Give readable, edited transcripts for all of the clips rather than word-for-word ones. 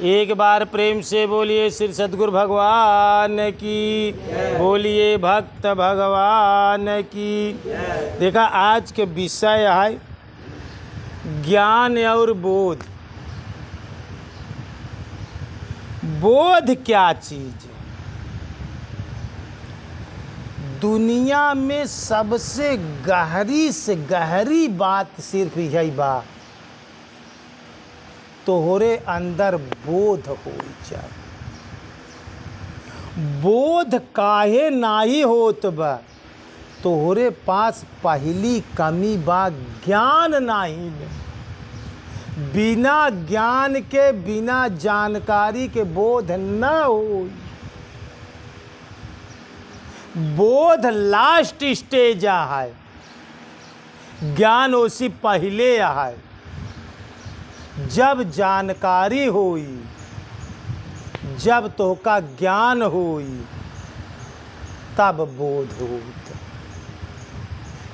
एक बार प्रेम से बोलिए श्री सद्गुरु भगवान की, बोलिए भक्त भगवान की। देखा आज के विषय है ज्ञान और बोध। बोध क्या चीज है? दुनिया में सबसे गहरी से गहरी बात सिर्फ यही बात, तोहरे अंदर बोध हो जाए। बोध काहे नाही होत बा? तोहरे पास पहली कमी बा ज्ञान नहीं। बिना ज्ञान के, बिना जानकारी के बोध न हो। बोध लास्ट स्टेज है, ज्ञान उसी पहले है। जब जानकारी होई, जब तोहका ज्ञान होई, तब बोध होत।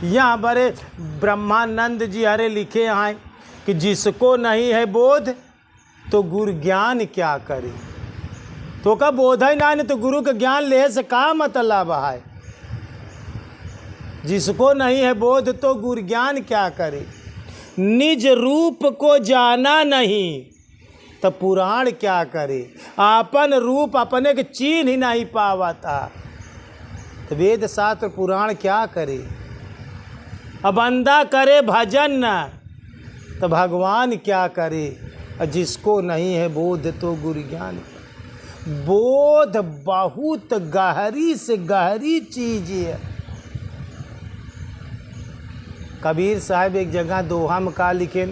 यहाँ बड़े ब्रह्मानंद जी हरे लिखे हैं कि जिसको नहीं है बोध तो गुरु ज्ञान क्या करे। तो का बोध ही नहीं तो गुरु का ज्ञान ले से का मतलब है। जिसको नहीं है बोध तो गुरु ज्ञान क्या करे। निज रूप को जाना नहीं तो पुराण क्या करे। अपन रूप अपने के चीन ही नहीं पावता तो वेद शास्त्र पुराण क्या करे। अब बंदा करे भजन न तो भगवान क्या करे। और जिसको नहीं है बोध तो गुरु ज्ञान। बोध बहुत गहरी से गहरी चीज है। कबीर साहब एक जगह दोहा में का लिखे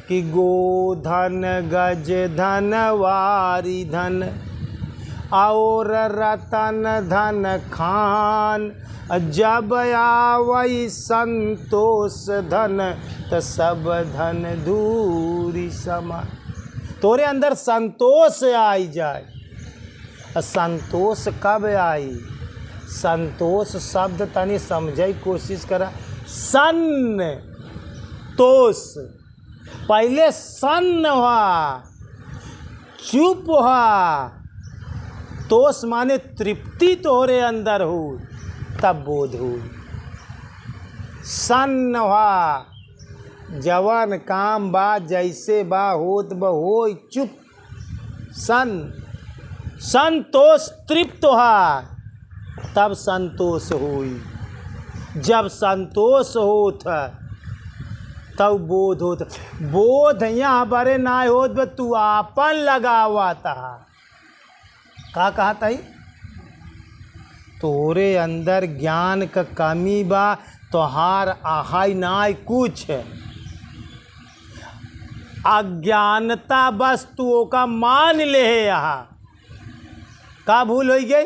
कि गोधन गज धन वारी धन और रतन धन खान। जब आवई संतोष धन तो सब धन दूरी समान। तोरे अंदर संतोष आई जाए। संतोष कब आई? संतोष शब्द तनी समझे कोशिश करा। सन तोष, पहले सन हुआ, चुप हुआ। तोष माने तृप्ति तोरे अंदर हो तब बोध हो। सन हुआ, जवन काम बा जैसे बा होत बा हो चुप। सन संतोष तृप्त हुआ तब संतोष हुई। जब संतोष होत तब बोध होत। बोध यहाँ बड़े ना होत बे तू आपन लगावाता। का कहता है? तोरे अंदर ज्ञान का कमी बा तोहार आहाई नाय कुछ। अज्ञानता बस तू का मान ले है। यहाँ का भूल हो गई?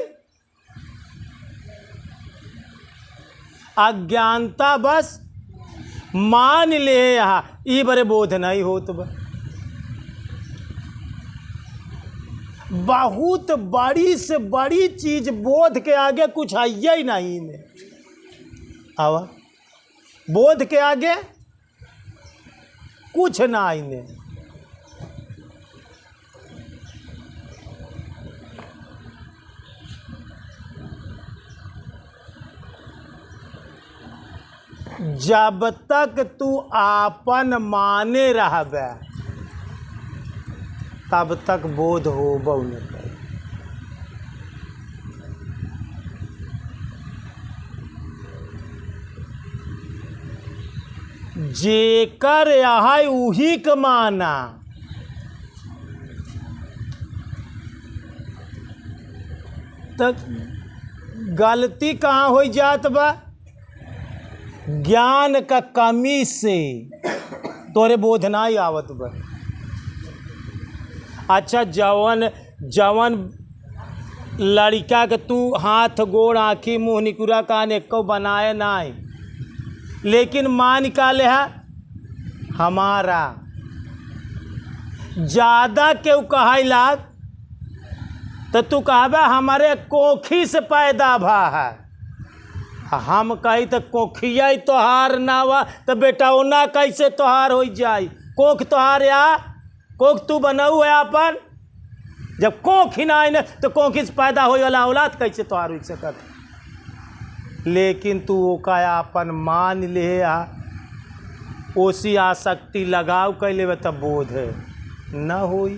अज्ञानता बस मान ले यहाँ ई बड़े बोध नहीं होत बा। बहुत बड़ी से बड़ी चीज बोध के आगे कुछ है ही नहीं में। आवा बोध के आगे कुछ ना इने। जब तक तू आपन माने रहबे तब तक बोध होबो न करे। जेकर यहाँ उही के माना। तो गलती कहाँ हो जात बा? ज्ञान का कमी से तोरे बोध नहीं आवत बा। अच्छा जवन जवन लड़का के तू हाथ गोड़ आँखी मुँह निकुरा कान एको बनाए नहीं, लेकिन मान का ले है हमारा ज़्यादा क्यों कहा लाग तो तू कहबा हमारे कोखी से पैदा भा है। हम कही तो कोखिया ही तोहार ना हुआ तो बेटा ओना कैसे तोहार हो जाई। कोख तोहार या कोख तू बनाऊ है अपन जब कोख ही ना आई न तो कोखिस पैदा होए वाला औलाद कैसे तोहार हो सकत। लेकिन तू ओका अपन मान ले आ, ओसी आसक्ति लगाव कैले तब बोध है न होई।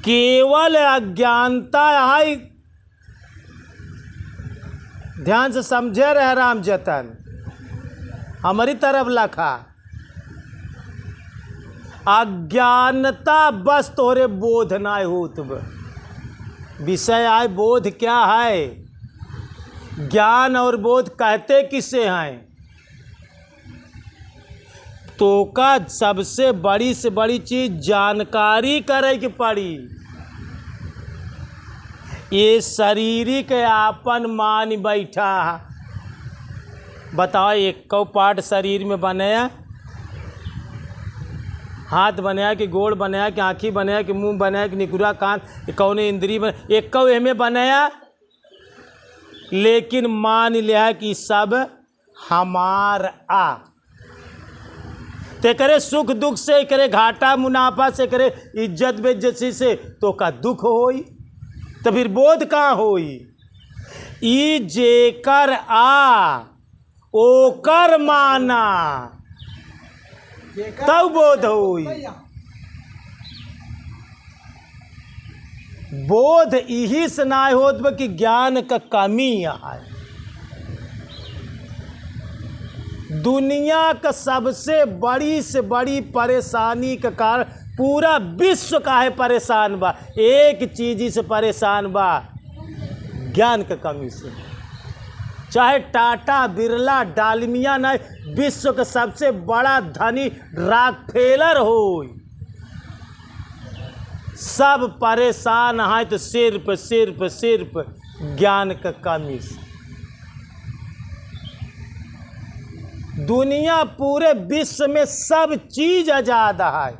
केवल अज्ञानता आई, ध्यान से समझे रहे राम जतन, हमारी तरफ लखा। अज्ञानता बस तोरे बोध ना होत। विषय आए बोध क्या है, ज्ञान और बोध कहते किसे हैं। तो का सबसे बड़ी से बड़ी चीज जानकारी करे की पड़ी। ये शारीरिक आपन मान बैठा, बताओ एक कौ पार्ट शरीर में बनाया, हाथ बनाया कि गोड़ बनाया कि आँखी बनाया कि मुंह बनाया कि निकुरा कान कौन इंद्री बना, एक कौ एमे बनाया। लेकिन मान लिया कि सब हमार आ, ते करे सुख दुख से, करे घाटा मुनाफा से, करे इज्जत बेइज्जती से, तो का दुख होई, तो फिर बोध कहाँ होई। ई जेकर आ ओकर माना तब बोध होई। बोध यही से ना होत कि ज्ञान का कमी है। दुनिया का सबसे बड़ी से बड़ी परेशानी का कारण पूरा विश्व का है परेशान बा, एक चीज से परेशान बा, ज्ञान का कमी से। चाहे टाटा बिरला डालमिया न विश्व का सबसे बड़ा धनी रॉकफेलर हो, सब परेशान है तो सिर्फ सिर्फ सिर्फ ज्ञान का कमी से। दुनिया पूरे विश्व में सब चीज आजाद है,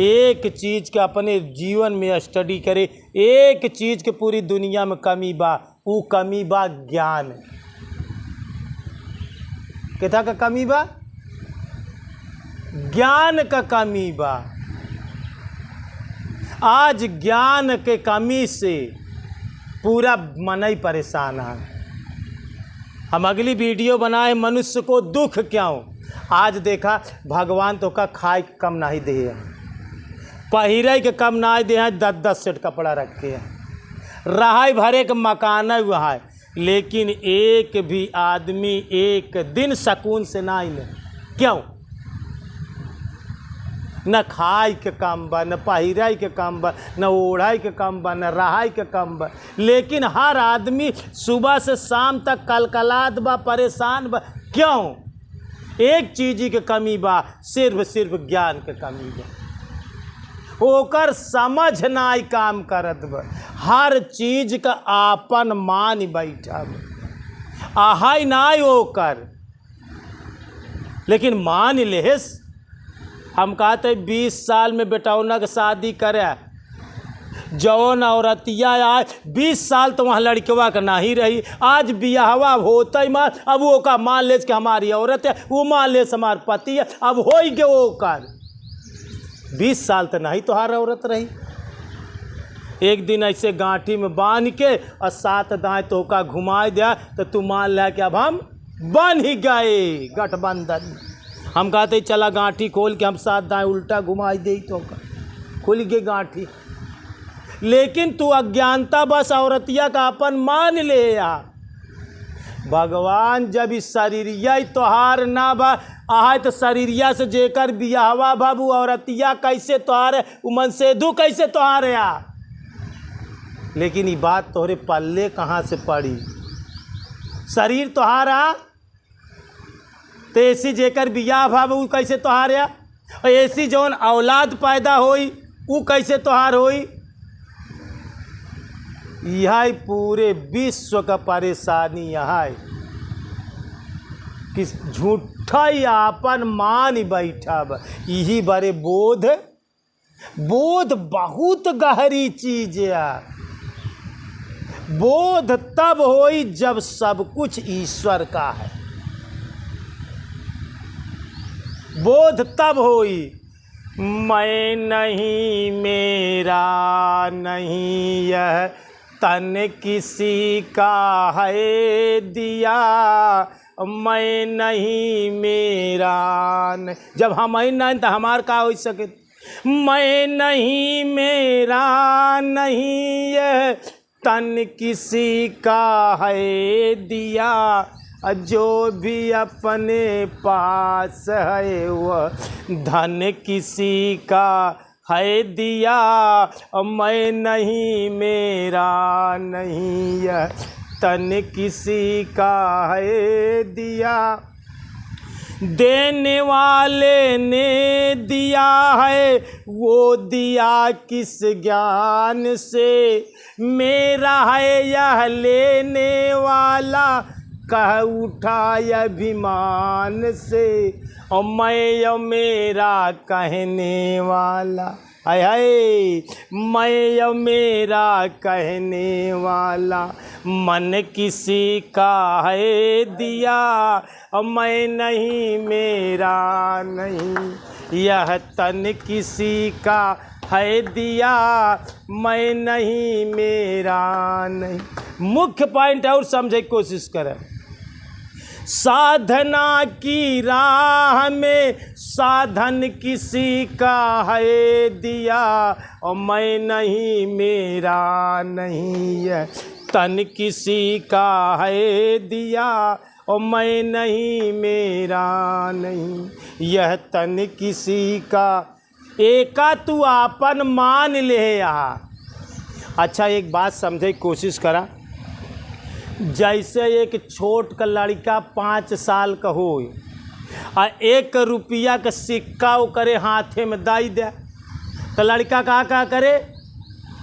एक चीज के अपने जीवन में स्टडी करे, एक चीज के पूरी दुनिया में कमी बा, वो कमी बा ज्ञान। कितना का कमी बा, ज्ञान का कमी बा। आज ज्ञान के कमी से पूरा मन ही परेशान है। हम अगली वीडियो बनाए मनुष्य को दुख क्यों। आज देखा भगवान तो का खाए कम नहीं दे, पहिरे के कम नहीं दे, 10-10 सेट कपड़ा रखे हैं, रहाई भरे के मकान हुआ है, लेकिन एक भी आदमी एक दिन सुकून से ना ले। क्यों? न खाए के काम बा, न पहिराई के काम बा, न ओढ़ाई के काम बा, न रहाई के काम बा, लेकिन हर आदमी सुबह से शाम तक कलकलात बा, परेशान बा। क्यों? एक चीज के कमी बा, सिर्फ सिर्फ ज्ञान के कमी बा। ओकर समझ नाई काम करत बा, हर चीज का आपन मान बैठा बा, आहाई नाई ओकर। लेकिन मान लेस, हम कहते 20 साल में बेटौना के शादी करे, जौन औरतिया आए 20 साल तो वहाँ लड़कवा का नहीं रही, आज बियाहवा होता ही मार, अब वो का मान ले कि हमारी औरत है, वो मान ले हमार पति है, अब हो ही गए वो कर 20 साल तो नहीं तोहार औरत रही। एक दिन ऐसे गांठी में बांध के और 7 दाएं तो का घुमा दिया, तो तू मान लिया कि अब हम बन ही गए गठबंधन। हम कहते चला गांठी खोल के हम 7 दाएं उल्टा घुमाई दे, तो खुल गई गांठी। लेकिन तू अज्ञानता बस औरतिया का अपन मान ले आ। भगवान जब इस शरीरिया तोहार ना बा आए, तो शरीरिया से जेकर बियाहवा बाबू औरतिया कैसे तोहार, उमन सेधु कैसे तोहार आ। लेकिन ये बात तोहरे पल्ले कहाँ से पड़ी। शरीर तोहारा तो ऐसी जेकर बियाह बाबू कैसे तोहार आ, और ऐसी जौन औलाद पैदा होई वो कैसे तोहार होई। यह पूरे विश्व का परेशानी यह है कि झूठा ही आपन मान बैठा बा। यही बड़े बोध, बोध बहुत गहरी चीज है। बोध तब होई जब सब कुछ ईश्वर का है। बोध तब होई मैं नहीं मेरा नहीं यह तन किसी का है दिया, मैं नहीं मेरा नहीं। जब हम ही नहीं तो हमार का हो सके। मैं नहीं मेरा नहीं यह तन किसी का है दिया, जो भी अपने पास है वह धन किसी का है दिया, मैं नहीं मेरा नहीं यह तन किसी का है दिया। देने वाले ने दिया है वो दिया किस ज्ञान से, मेरा है यह लेने वाला कह उठा अभिमान से, और मैं मेरा कहने वाला हाय हाय, मैं मेरा कहने वाला मन किसी का है दिया, मैं नहीं मेरा नहीं यह तन किसी का है दिया, मैं नहीं मेरा नहीं। मुख्य पॉइंट और समझने की कोशिश करें। साधना की राह में साधन किसी का है दिया, और मैं नहीं मेरा नहीं है तन किसी का है दिया, और मैं नहीं मेरा नहीं यह तन किसी का। एका तू आपन मान ले यहाँ। अच्छा एक बात समझे की कोशिश करा। जैसे एक छोट का लड़का 5 साल का हो और 1 रुपया का सिक्का वो करे हाथे में दाई दे, तो लड़का का करे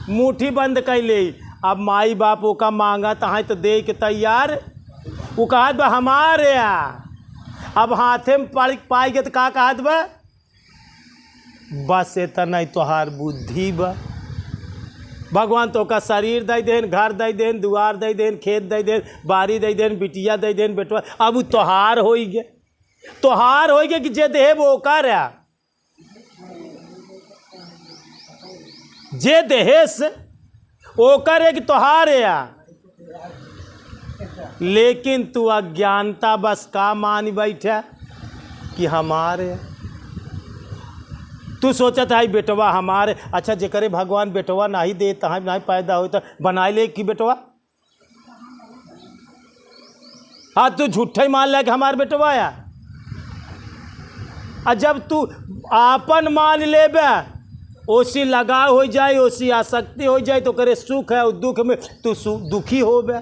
मुट्ठी बंद कर ले। अब माई बाप वो का मांगा तहाँ तो दे के तैयार, वो कहत बा हमारे अब हाथे में पाई के तो का कहत बा बस इतना तोहार बुद्धि बा। भगवान तो का शरीर दे देन, घर दे देन, दुआर दे देन, खेत दे देन, बारी दे देन, बिटिया दे देन, बेटवा। अब वो तोहार हो गए, तोहार हो गए कि जे देह वो कर जे देहेस वो करे कि तोहार है। लेकिन तू अज्ञानता बस का मान बैठा कि हमारे। तू सोचता है बेटवा हमारे। अच्छा जेकरे भगवान बेटवा नहीं दे तहाँ नहीं पैदा हो तो बनाए ले कि बेटवा। हाँ तू झूठे मान ले कि हमारे बेटवा आया। और जब तू आपन मान ले ओसी लगाव हो जाए, ओसी आसक्ति हो जाए, तो करे सुख है और दुख में तू दुखी हो बे,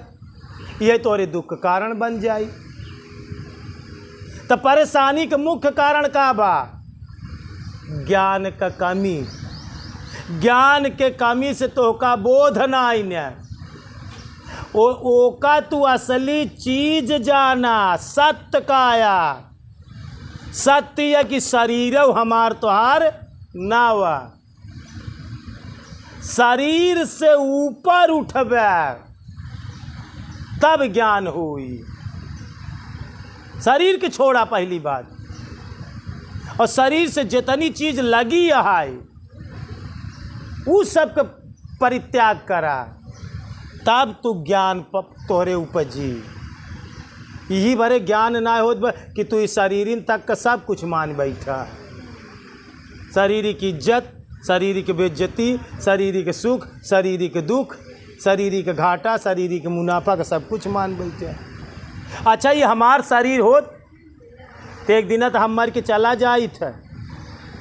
यह तोरे दुख कारण बन जाए। तो परेशानी के मुख्य कारण का बा ज्ञान का कमी। ज्ञान के कमी से तो का बोध ना आईने ओका तू असली चीज जाना। सत्य का आया सत्य है कि शरीर हमार तोहार नावा। शरीर से ऊपर उठबे तब ज्ञान हुई। शरीर के छोड़ा पहली बात, और शरीर से जितनी चीज लगी है उस सब के परित्याग करा, तब तू ज्ञान तोहरे उपजी। यही भरे ज्ञान ना हो कि तू इस शरीर तक का सब कुछ मान बैठा। शरीर की इज्जत, शरीर की बेइज्जती, शरीर के सुख, शरीर के दुख, शरीर के घाटा, शरीर के मुनाफा का सब कुछ मान बैठे। अच्छा ये हमार शरीर होत तो एक दिन तो हम मर के चला जाए थे,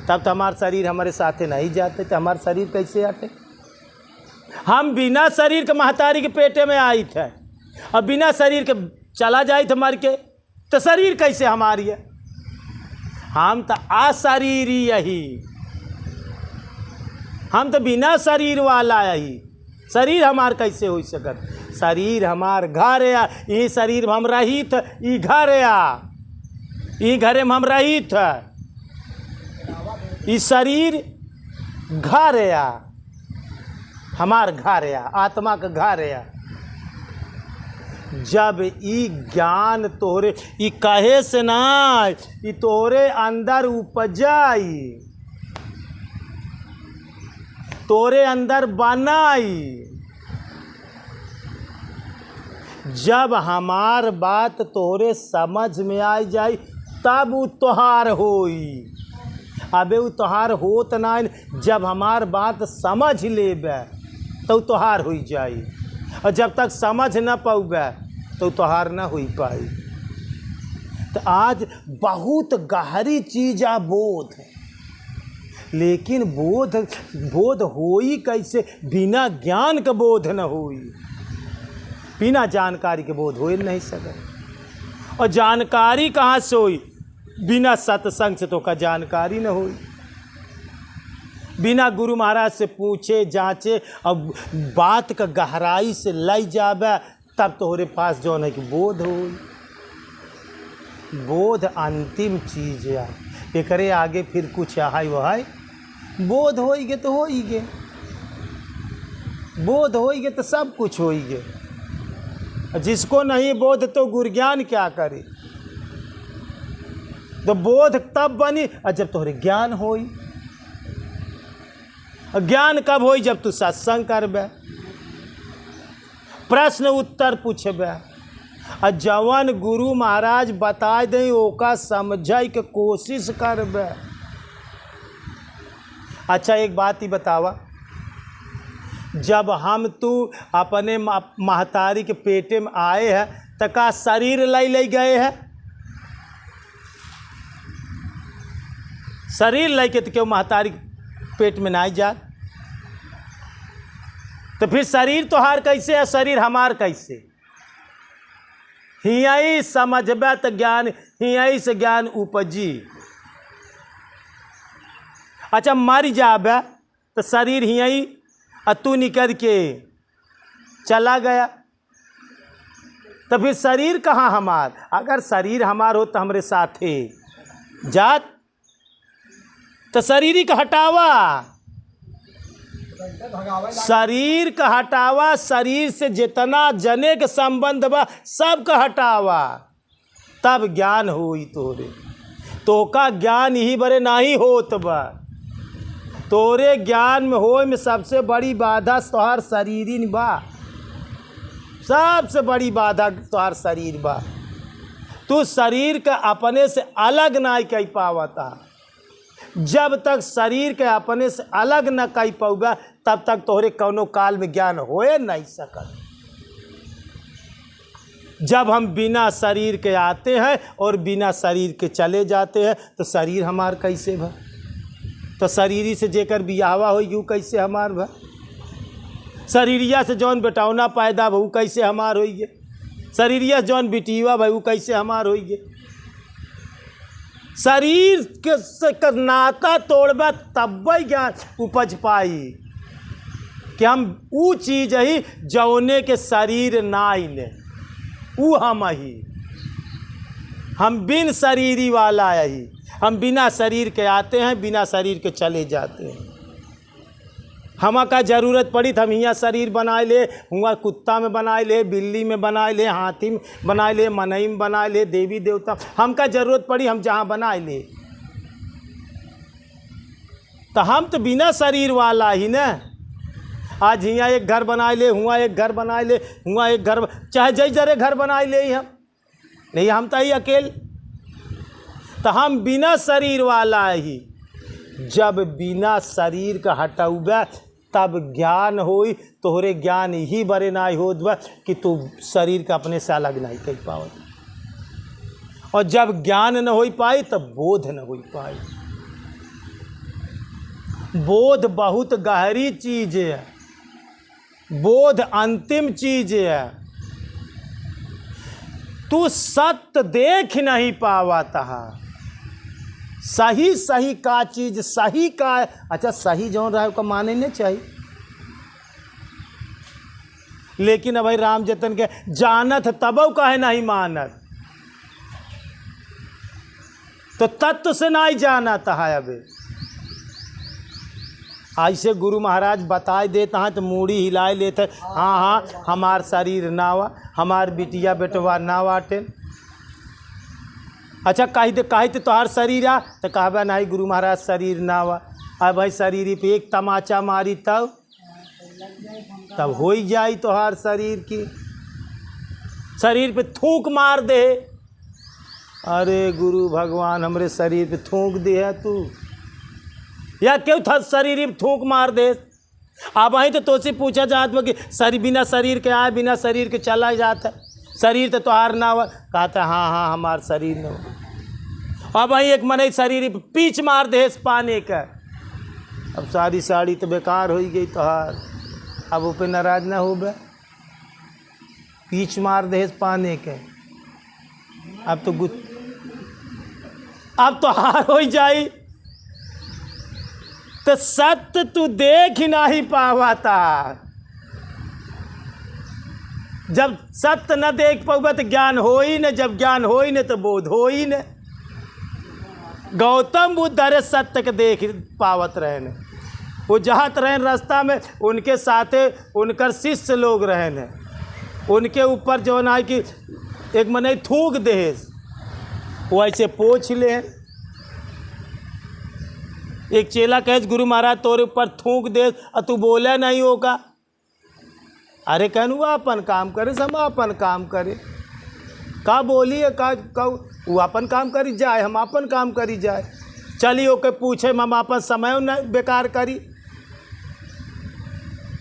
तब तो हमार शरीर हमारे साथे नहीं जाते, तो हमार शरीर कैसे आते। हम बिना शरीर के महतारी के पेटे में आई थे, अब बिना शरीर के चला जाए थे मर के, तो शरीर कैसे हमारी है। हम तो अशरीरी यही, हम तो बिना शरीर वाला यही। शरीर हमार कैसे हो सकत। शरीर हमार घर है, ये शरीर में हम रही थे, ये घर है, ये घरे में हम रही थे। ये शरीर घर है, हमार घर है, आत्मा का घर है। जब ई ज्ञान तोरे ई कहे से ना ई तोरे अंदर उपजाई, तोरे अंदर बनाई। जब हमार बात तोरे समझ में आ जाई तब उ तोहार होई। अबे उ तोहार होत ना, जब हमार बात समझ लेबे तो तोहार हो जाई, और जब तक समझ न पाऊबे तो तोहार न हो पाई। तो आज बहुत गहरी चीज़ है बोध, लेकिन बोध होई कैसे? बिना ज्ञान के बोध न होई, बिना जानकारी के बोध हो नहीं सके। और जानकारी कहाँ से होई? बिना सत्संग से तो का जानकारी न होई। बिना गुरु महाराज से पूछे जांचे और बात का गहराई से लई जाबे तब तोहरे पास जो है कि बोध होई। बोध अंतिम चीज है, एकरे आगे फिर कुछ है वह बोध होइगे तो होइगे, बोध होइगे तो सब कुछ होइगे। जिसको नहीं बोध तो गुरज्ञान क्या करे? तो बोध तब बनी जब तोहरे ज्ञान होई। ज्ञान कब होई? जब तू सत्संग करबे, प्रश्न उत्तर पूछबे, और जवन गुरु महाराज बता दे ओका समझे के कोशिश करबे। अच्छा एक बात ही बतावा, जब हम तू अपने महतारी के पेटे में आए हैं तो का शरीर ले गए हैं? शरीर लेके तो क्यों महतारी पेट में नहीं जा? तो फिर शरीर तोहार कैसे है, शरीर हमार कैसे? हियाई समझबे तो ज्ञान, हियाई से ज्ञान उपजी। अच्छा मर जाबे तो शरीर हियाई और तू निकल के चला गया, तो फिर शरीर कहाँ हमार? अगर शरीर हमार हो तो हमरे साथे जात, तो शरीर ही का हटावा, शरीर का हटावा, शरीर से जितना जने के संबंध बा सब का हटावा, तब ज्ञान होई तोरे। तो का ज्ञान ही बरे नहीं होत बा। तोरे ज्ञान में होए में सबसे बड़ी बाधा तोहार शरीर ही बा, सबसे बड़ी बाधा तोहार शरीर बा। तू शरीर का अपने से अलग नहीं कह पावता। जब तक शरीर के अपने से अलग न कह पाऊगा तब तक तोहरे कौनो काल में ज्ञान होए नहीं सकत। जब हम बिना शरीर के आते हैं और बिना शरीर के चले जाते हैं तो शरीर हमार कैसे भा? तो शरीरी से जेकर बियाहवा हो यू कैसे हमार भा? शरीरिया से जौन बेटौना पैदा भू कैसे हमार होइगे? शरीरिया से जौन बिटिया भाई कैसे हमार होइगे? शरीर के नाता तोड़बा तब ज्ञान उपज पाई कि हम ऊ चीज ही जौने के शरीर नाई ले, ऊ हम ही, हम बिन शरीरी वाला ही, हम बिना शरीर के आते हैं, बिना शरीर के चले जाते हैं। हमा का जरूरत पड़ी तो हम यहाँ शरीर बनाए ले, हुआ कुत्ता में बनाए ले, बिल्ली में बनाए ले, हाथी में बनाए ले, मनई में बनाए ले, देवी देवता हमका जरूरत पड़ी हम जहाँ बनाए ले। तो हम तो बिना शरीर वाला ही ना। आज यहाँ एक घर बनाए ले, हुआ एक घर बनाए ले, हुआ एक घर, चाहे जय जरे घर बनाए ले हम नहीं, हम तो ही अकेले। तो हम बिना शरीर वाला ही। जब बिना शरीर का हटौबे तब ज्ञान होई। तोहरे ज्ञान ही बरे नहीं होत बा कि तू शरीर का अपने से अलग नहीं कर पावत। और जब ज्ञान न हो पाई तब बोध न हो पाई। बोध बहुत गहरी चीज है, बोध अंतिम चीज है। तू सत्य देख नहीं पावता है, सही सही का चीज सही का। अच्छा सही जो रहा है उसका माने नहीं चाहिए, लेकिन अब भाई राम जतन के जानत तब का है नहीं मानत, तो तत्व से नहीं जानता है। अबे ऐसे गुरु महाराज बताए देता है तो मूड़ी हिलाए लेते, हाँ हाँ हमार शरीर नावा, हमार बिटिया बेटवा ना वाटे। अच्छा कही तो तोहार शरीर आ तो कहबा नहीं गुरु महाराज शरीर ना वा। अब भाई शरीर पे एक तमाचा मारी तब हो ही जाई तोहार शरीर की, शरीर पे थूक मार दे। अरे गुरु भगवान हमरे शरीर पे थूक दे है तू, या क्यों था शरीर पे थूक मार दे। अब वहीं तो तुझसे पूछा जात कि शरीर बिना शरीर के आए, बिना शरीर के चला जाता, शरीर तो तोहार ना हुआ। कहता हाँ हाँ हमार शरीर न हो। अब वहीं एक मने शरीर पे पीछ मार दे पाने का, अब सारी साड़ी तो बेकार हो गई तोहार, अब वो पे नाराज ना हो बे, पीछ मार दे पाने के, अब तो हार हो जाई। तो सत्य तू देख ही नहीं पावाता, जब सत्य न देख पाऊगा तो ज्ञान हो ही न, जब ज्ञान हो ही न तो बोध हो ही न। गौतम बुद्ध अरे सत्य के देख पावत रहे न, वो जहाँ रहे रास्ता में उनके साथे उनकर शिष्य लोग रहे न, उनके ऊपर जो ना कि एक मने थूक दे वो ऐसे पोछ ले। एक चेला कहे गुरु महाराज तोरे ऊपर थूक दे और तू बोले नहीं होगा। अरे कहनु अपन काम करे, सब अपन काम करे, का बोलिए का वो अपन काम करी जाए, हम अपन काम करी जाए। चलिए ओके पूछे हम अपन समय न बेकार करी,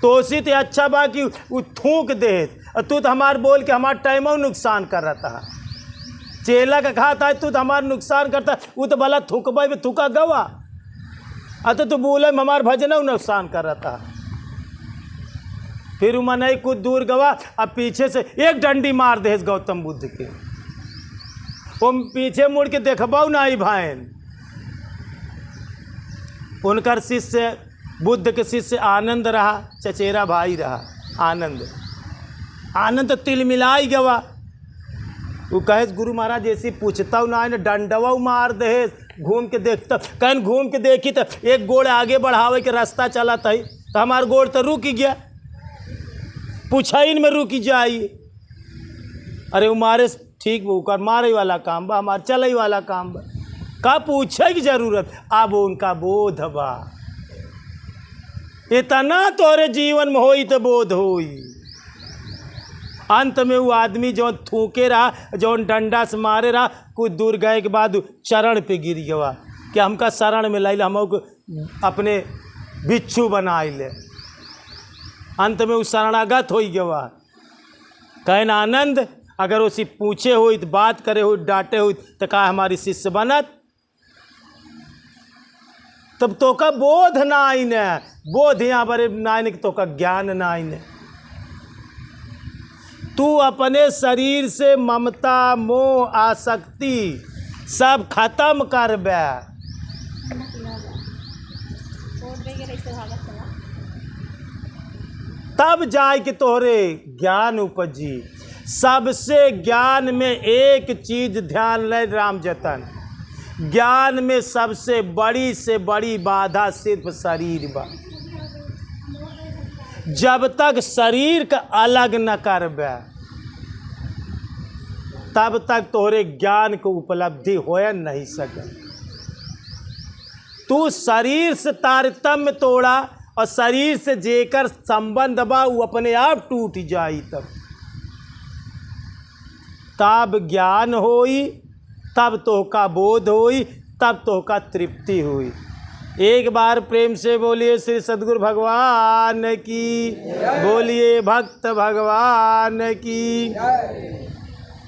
तो उसी तो अच्छा बा कि वो थूक दे, और तू तो हमार बोल के हमार टाइम नुकसान कर रहा था। चेला का कहा था तू तो हमार नुकसान करता, वो तो भला थूकबा में थूका गवा, अतः तो बोले हमार भजन नुकसान कर रहा था। फिर वो मन कुछ दूर गवा, अब पीछे से एक डंडी मार दे गौतम बुद्ध के, वो पीछे मुड़ के देखबाऊ नहीं भाईन। उनकर शिष्य बुद्ध के शिष्य आनंद रहा, चचेरा भाई रहा आनंद तो तिल मिलाई गवा। वो कहे गुरु महाराज जैसी पूछता ना है, डंडवा मार दे, घूम के देखता, कहीं घूम के देखी तो एक गोड़ आगे बढ़ावे के रास्ता चला था, तो हमार गोड़ तो रुक गया, पूछाइन में रुक जाई। अरे वो मारे ठीक वो कर मारे वाला काम बा, हमार चले वाला काम बा, का पूछे की जरूरत। अब उनका बोध बा, इतना तोरे जीवन में होई तो बोध होई। अंत में वो आदमी जो थूके रहा, जो डंडा से मारे रहा, कुछ दूर गए के बाद चरण पे गिर गया कि हमका शरण में लै, हम अपने बिच्छू बनाए ले। अंत में वो शरणागत हो गया। कहन आनंद अगर उसी पूछे हो तो बात करे हो डांटे हो तो का हमारी शिष्य बनत, तब तो का बोध ना आई न, बोध यहाँ बड़े नाइन तो का ज्ञान ना आई न। तू अपने शरीर से ममता मोह आसक्ति सब खत्म कर बे, तब जाए कि तोहरे ज्ञान उपजी। सबसे ज्ञान में एक चीज ध्यान ले राम जतन, ज्ञान में सबसे बड़ी से बड़ी बाधा सिर्फ शरीर बा। जब तक शरीर का अलग न करबे तब तक तोहरे ज्ञान को उपलब्धि हो नहीं सके। तू शरीर से तारतम्य तोड़ा और शरीर से जेकर संबंध बा वो अपने आप टूट जाई, तब ज्ञान होई, तब तो का बोध होई, तब तो का तृप्ति हुई। एक बार प्रेम से बोलिए श्री सद्गुरु भगवान की, बोलिए भक्त भगवान की।